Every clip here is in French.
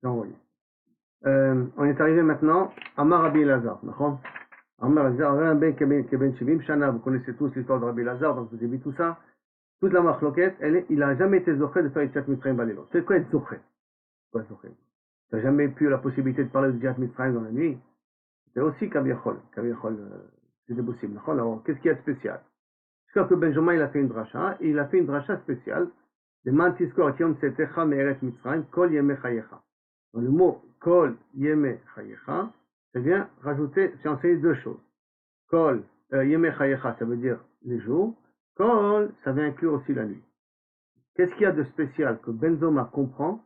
J'ai envoyé. On est arrivé maintenant à Rabbi Elazar, d'accord? Amar Elazar, un ben Keben Shivim Shana, vous connaissez tous l'histoire de Rabbi Elazar, donc vous avez vu tout ça. Toute la marloquette, il a jamais été zoché de faire Yetziat Mitzrayim Balilot. C'est quoi être zoché? Quoi zoché? Tu n'as jamais eu la possibilité de parler de Yetziat Mitzrayim dans la nuit? C'est aussi Kaviachol. C'était possible, d'accord? Alors, qu'est-ce qu'il y a de spécial? Jusqu'à que Benjamin, il a fait une dracha, et il a fait une dracha spéciale. Le Mantiskor Yom Tzetecha Me'eret Mitzrayim, Kol Yeme Chayecha. Dans le mot Kol Yeme Chayecha, ça vient rajouter, c'est enseigné deux choses. Kol Yeme Chayecha, ça veut dire les jours. Kol, ça vient inclure aussi la nuit. Qu'est-ce qu'il y a de spécial que Benzoma comprend?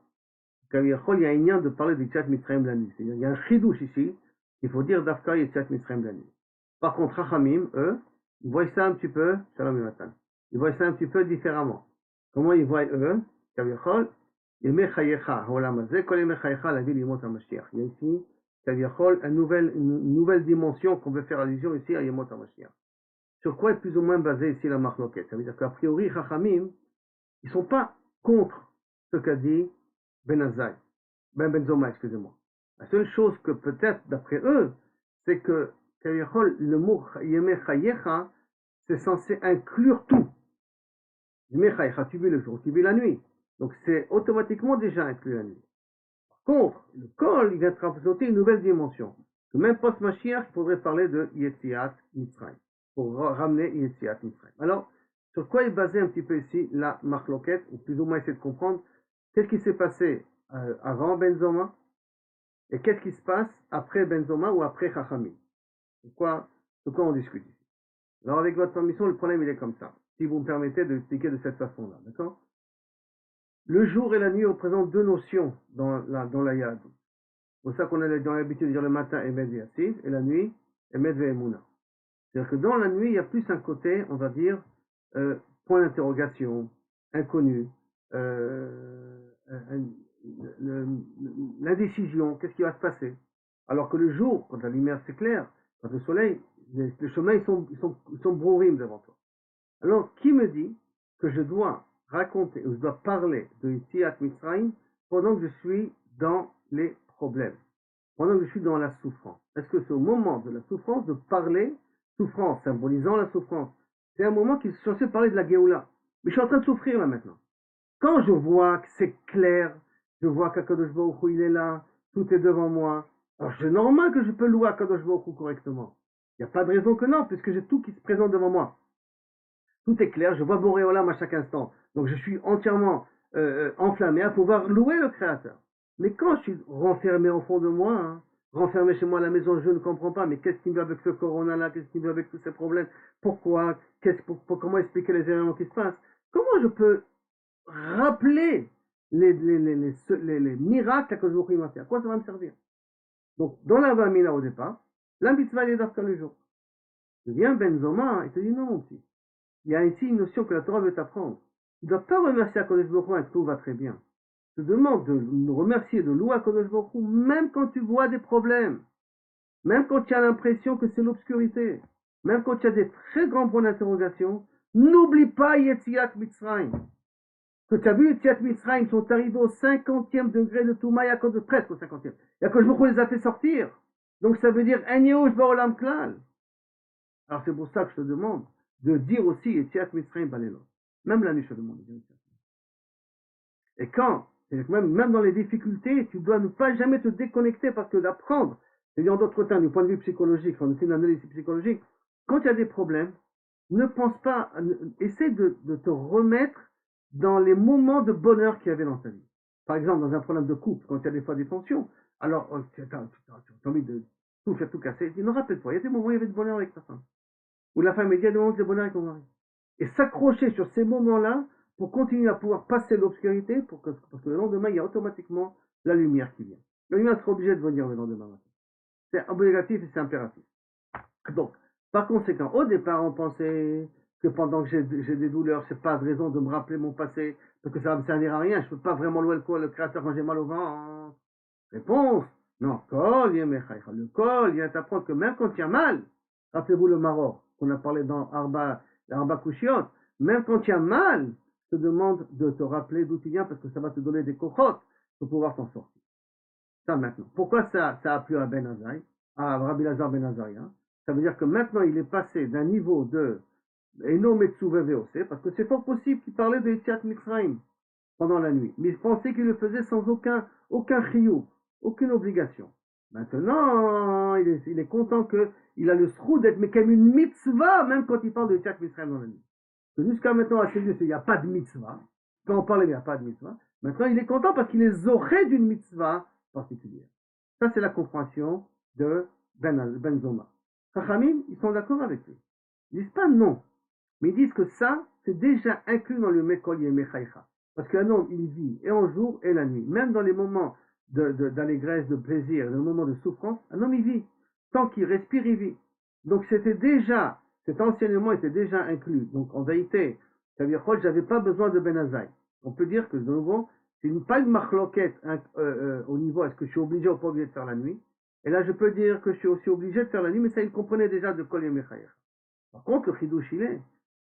Il y a un lien de parler de Yetziat Mitzrayim la nuit. C'est-à-dire, il y a un chidouche ici, il faut dire Dafka Yetziat Mitzrayim la nuit. Par contre, Rachamim, eux, ils voient ça un petit peu, Shalom Yonatan, ils voient ça un petit peu différemment. Comment ils voient eux? Kaviachol, Yemei Chayecha, Haolam Hazeh, Kol Yemei Chayecha, la ville Yemot HaMashiach. Il y a ici, Kaviachol, une nouvelle dimension qu'on veut faire allusion ici à Yemot HaMashiach. Sur quoi est plus ou moins basé ici la marloquette? Ça veut dire qu'a priori, Rachamim, ils ne sont pas contre ce qu'a dit Ben Benzoma, excusez-moi. La seule chose que peut-être, d'après eux, c'est que le mot Yemei Chayecha, c'est censé inclure tout. Yemei Chayecha, tu vis le jour, tu vis la nuit. Donc c'est automatiquement déjà inclus la nuit. Par contre, le Kol, il vient rajouter une nouvelle dimension. Que même post-Mashiach, il faudrait parler de Yetziat Mitzrayim. Pour ramener Yetziat Mitzrayim. Alors, sur quoi est basé un petit peu ici la marloquette, ou plus ou moins essayer de comprendre qu'est-ce qui s'est passé avant Benzoma et qu'est-ce qui se passe après Benzoma ou après Chachamim. De quoi on discute ici. Alors avec votre permission, le problème il est comme ça. Si vous me permettez de l'expliquer de cette façon-là, d'accord? Le jour et la nuit représentent deux notions dans la Yad. C'est pour ça qu'on a dans l'habitude de dire le matin Emed Yasid et la nuit Emed Ve'emuna. C'est-à-dire que dans la nuit, il y a plus un côté, on va dire, point d'interrogation, inconnu, l'indécision, qu'est-ce qui va se passer? Alors que le jour, quand la lumière c'est clair, quand le soleil, les chemins ils sont brouillés devant toi. Alors, qui me dit que je dois raconter, ou je dois parler de Yetziat Mitzrayim pendant que je suis dans les problèmes, pendant que je suis dans la souffrance? Est-ce que c'est au moment de la souffrance de parler, souffrance symbolisant la souffrance? C'est un moment qui est censé parler de la Géoula. Mais je suis en train de souffrir là maintenant. Quand je vois que c'est clair, je vois qu'Akadosh Baruch Hu, il est là, tout est devant moi, alors c'est normal que je peux louer Akadosh Baruch Hu correctement. Il n'y a pas de raison que non, puisque j'ai tout qui se présente devant moi. Tout est clair, je vois Boré Olam à chaque instant. Donc je suis entièrement enflammé à pouvoir louer le Créateur. Mais quand je suis renfermé au fond de moi, hein, renfermé chez moi à la maison, je ne comprends pas, mais qu'est-ce qui me va avec ce corona-là, qu'est-ce qui me va avec tous ces problèmes, pourquoi, comment expliquer les événements qui se passent? Comment je peux rappeler les miracles que je m'a fait? À quoi ça va me servir? Donc, dans la Vamina au départ, la mitzvah est d'Afka le jour. Je viens Benzoma, il te dit non, mon petit. Il y a ici une notion que la Torah veut t'apprendre. Tu ne dois pas remercier Akadosh Baruch Hu et que tout va très bien. Je te demande de nous remercier, de louer Akadosh Baruch Hu, même quand tu vois des problèmes, même quand tu as l'impression que c'est l'obscurité, même quand tu as des très grands points d'interrogation. N'oublie pas Yetziat Mitzrayim. Que tu as vu, Yetziat Mitzrayim sont arrivés au 50e degré de Toumaï, à cause de presque au 50e. Et Akadosh Baruch Hu les a fait sortir. Donc ça veut dire En Yehush Ba'olam Klal. Alors c'est pour ça que je te demande de dire aussi Yetziat Mitzrayim Balelot. Même la nuit, je te demande de dire Yetziat Mitzrayim. Et quand, même dans les difficultés, tu dois ne pas jamais te déconnecter parce que d'apprendre, c'est-à-dire en d'autres termes, du point de vue psychologique, quand on fait une analyse psychologique, quand il y a des problèmes, ne pense pas, essaie de te remettre dans les moments de bonheur qu'il y avait dans ta vie. Par exemple, dans un problème de couple, quand il y a des fois des tensions, alors tu as envie de tout faire, tout casser, ne rappelle-toi, il y a des moments où il y avait de bonheur avec ta femme. Où la femme est dit, il y a des moments où il y a de bonheur avec ton mari. Et s'accrocher sur ces moments-là pour continuer à pouvoir passer l'obscurité, parce que le lendemain, il y a automatiquement la lumière qui vient. La lumière sera obligée de venir le lendemain matin. C'est obligatif et c'est impératif. Donc, par conséquent, au départ, on pensait que pendant que j'ai des douleurs, c'est pas de raison de me rappeler mon passé, parce que ça va me servir à rien. Je peux pas vraiment louer le Créateur quand j'ai mal au ventre. Réponse, non, le col, vient t'apprendre que même quand il y a mal, rappelez-vous le Maroc, qu'on a parlé dans Arba Kushiot, même quand il y a mal, je te demande de te rappeler d'où tu viens, parce que ça va te donner des cochotes pour pouvoir t'en sortir. Ça maintenant. Pourquoi ça a plu à Ben Azaï, à Rabbi Lazar Ben Azaria? Ça veut dire que maintenant il est passé d'un niveau de Eno Metsuve Veose, parce que c'est fort possible qu'il parlait de Yetziat Mitzrayim pendant la nuit. Mais il pensait qu'il le faisait sans aucun chiyuv, aucune obligation. Maintenant, il est content qu'il a le srou d'être mais comme une mitzvah, même quand il parle de Yetziat Mitzrayim dans la nuit. Jusqu'à maintenant, à ses yeux, il n'y a pas de mitzvah. Quand on parlait, il n'y a pas de mitzvah. Maintenant, il est content parce qu'il est zoré d'une mitzvah particulière. Ça, c'est la compréhension de Ben Zoma. Chachamim, ils sont d'accord avec lui. Ils disent pas non, mais ils disent que ça, c'est déjà inclus dans le Mekol Yemechaïcha. Parce qu'un homme, il vit et en jour et la nuit. Même dans les moments d'allégresse, de plaisir, dans les moments de souffrance, un homme, il vit. Tant qu'il respire, il vit. Donc cet enseignement était déjà inclus. Donc en vérité, ça veut dire que j'avais pas besoin de Ben Azaï. On peut dire que de nouveau, c'est pas une marloquette au niveau est-ce que je suis obligé ou pas obligé de faire la nuit. Et là, je peux dire que je suis aussi obligé de faire la nuit, mais ça, il comprenait déjà de Kol Yemechaïcha. Par contre, le chidouch,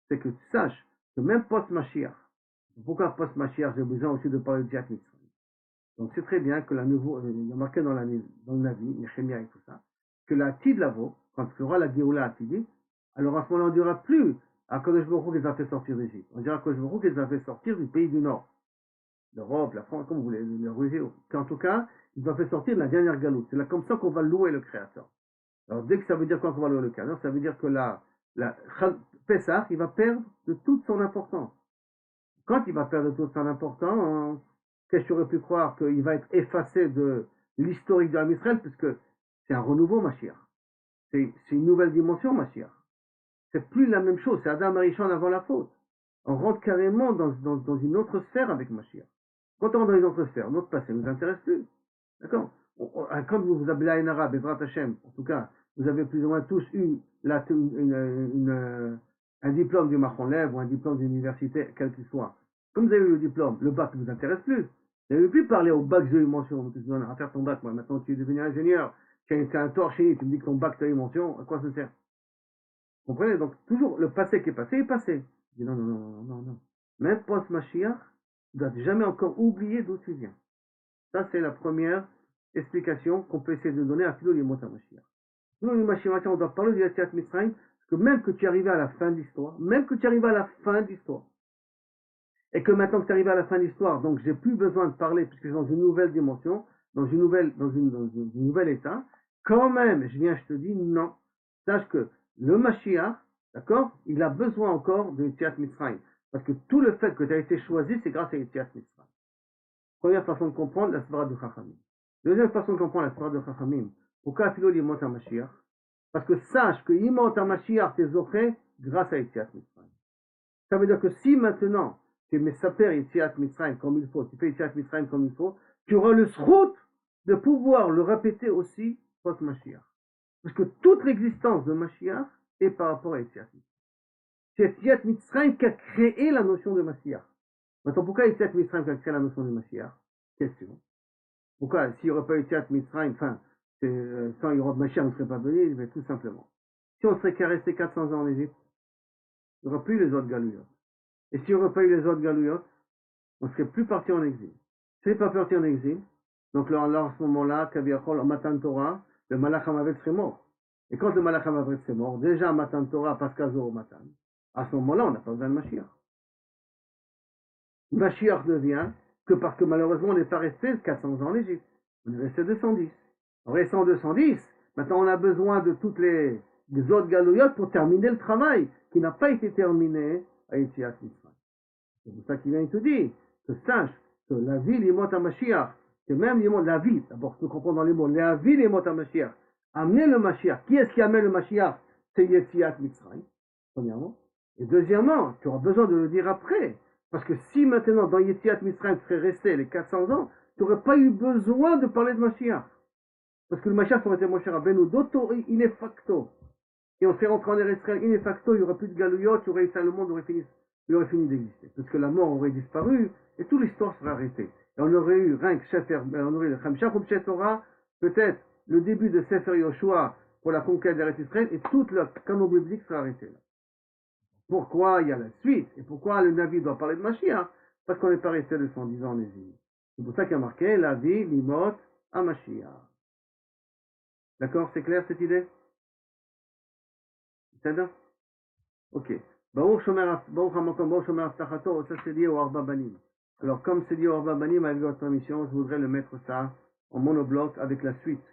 c'est que tu saches que même post-Mashiach, pourquoi post-Mashiach, j'ai besoin aussi de parler de Yetziat Mitzrayim. Donc c'est très bien que il y a marqué dans le Navi, Nehemia et tout ça, que la Tid Lavo, quand il y aura la Géoula Atidit, alors à ce moment-là, on ne dira plus à Kodesh Baruch Hu les a fait sortir d'Égypte. On dira à Kodesh Baruch Hu les a fait sortir du pays du Nord. L'Europe, la France, comme vous voulez, le Russie. En tout cas, il va faire sortir de la dernière galoute. C'est là comme ça qu'on va louer le Créateur. Alors dès que ça veut dire quoi qu'on va louer le Créateur, ça veut dire que la Pessah, il va perdre de toute son importance. Quand il va perdre de toute son importance, qu'est-ce que tu aurais pu croire qu'il va être effacé de l'historique de Israël, puisque c'est un renouveau, Mashiach. C'est une nouvelle dimension, Mashiach. C'est plus la même chose, c'est Adam Arishon avant la faute. On rentre carrément dans une autre sphère avec Mashiach. Quand on rentre dans une autre sphère, notre passé ne nous intéresse plus. D'accord? Quand vous avez la Enara, Bezrat Hashem, en tout cas, vous avez plus ou moins tous eu un diplôme du Machon Lev ou un diplôme d'université, quel qu'il soit. Comme vous avez eu le diplôme, le bac ne vous intéresse plus. Vous n'avez plus parlé au bac, j'ai eu mention. Tu te donnes à faire ton bac, moi. Maintenant, tu es devenu ingénieur. Tu as un torché, tu me dis que ton bac, tu as eu mention. À quoi ça sert? Vous comprenez? Donc, toujours, le passé qui est passé est passé. Je dis non, non, non, non, non. Même post-Mashiach, tu ne dois jamais encore oublier d'où tu viens. Ça, c'est la première explication qu'on peut essayer de donner à Philo Limot HaMashiach. Philo Limot HaMashiach, on doit parler du Yetziat Mitzrayim, parce que même que tu arrives à la fin de l'histoire, et que maintenant que tu arrives à la fin de l'histoire, donc j'ai plus besoin de parler, puisque je suis dans une nouvelle dimension, dans une nouvelle état, quand même, je te dis, non. Sache que le Mashiach, d'accord, il a besoin encore de Yetziat Mitzrayim. Parce que tout le fait que tu as été choisi, c'est grâce à Yetziat Mitzrayim. Première façon de comprendre la Svara de Chachamim. Deuxième façon de comprendre la Svara de Chachamim. Pourquoi Philo Yimot HaMashiach? Parce que sache que Yimot HaMashiach t'es zoché grâce à Yetziat Mitzrayim. Ça veut dire que si maintenant tu mets saper Yetziat Mitzrayim comme il faut, tu fais Yetziat Mitzrayim comme il faut, tu auras le srout de pouvoir le répéter aussi post-Mashiach. Parce que toute l'existence de Mashiach est par rapport à Yetziat Mitzrayim. C'est Yetziat Mitzrayim qui a créé la notion de Mashiach. Maintenant, pourquoi Yetziat Mitzrayim qui a créé la notion de Mashiach? Question. Pourquoi? S'il n'y aurait pas Yetziat Mitzrayim, sans Europe Mashiach, on ne serait pas venu, mais tout simplement. Si on serait qu'à rester 400 ans en Égypte, il n'y aurait plus les autres Galouyot. Et s'il n'y aurait pas eu les autres Galouyot, on ne serait plus parti en exil. Si on n'est pas parti en exil, donc là, à ce moment-là, Kaviachol, en Matan Torah, le Malach HaMavet serait mort. Et quand le Malach HaMavet serait mort, déjà Matan Torah, Paskazo au Matan, à ce moment-là, on n'a pas besoin de Mashiach. Mashiach ne vient que parce que malheureusement, on n'est pas resté 400 ans en Égypte. On est resté 210. En restant 210, maintenant on a besoin de toutes les autres Galouyot pour terminer le travail qui n'a pas été terminé à Yetziat Mitzrayim. C'est pour ça qu'il vient te dire que sache que la vie, l'imot HaMashiach, c'est même la vie, d'abord, il faut comprendre dans les mots, la vie, l'imot HaMashiach, amener le Mashiach. Qui est-ce qui amène le Mashiach? C'est Yetziat Mitzrayim, premièrement. Et deuxièmement, tu auras besoin de le dire après. Parce que si maintenant, dans Yetziat Mitzrayim, tu serais resté les 400 ans, tu n'aurais pas eu besoin de parler de Mashiach. Parce que le Mashiach aurait été Moshe Rabbeinu d'auto in facto. Et on serait rentré en Israël in facto, il n'y aurait plus de Galouyot, le monde aurait fini d'exister. Parce que la mort aurait disparu, et toute l'histoire serait arrêtée. Et on aurait eu rien que on aurait eu le Chamsha Chumshet Torah, peut-être le début de Sefer Yoshua pour la conquête d'Eretz Israël, et toute le canon biblique serait arrêté là. Pourquoi il y a la suite? Et pourquoi le Navi doit parler de Mashiach? Parce qu'on n'est pas resté 210 ans en exil. C'est pour ça qu'il y a marqué la vie, l'imot, HaMashiach. D'accord, c'est clair cette idée? C'est ça? Ok. Baruch HaMakom, Baruch Shomer Avtachato, ça c'est lié au Arba Banim. Alors comme c'est lié au Arba Banim, avec votre permission, je voudrais le mettre ça en monobloc avec la suite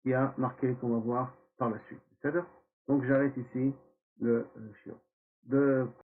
qui a marqué qu'on va voir par la suite. C'est ça? Donc j'arrête ici le chiot.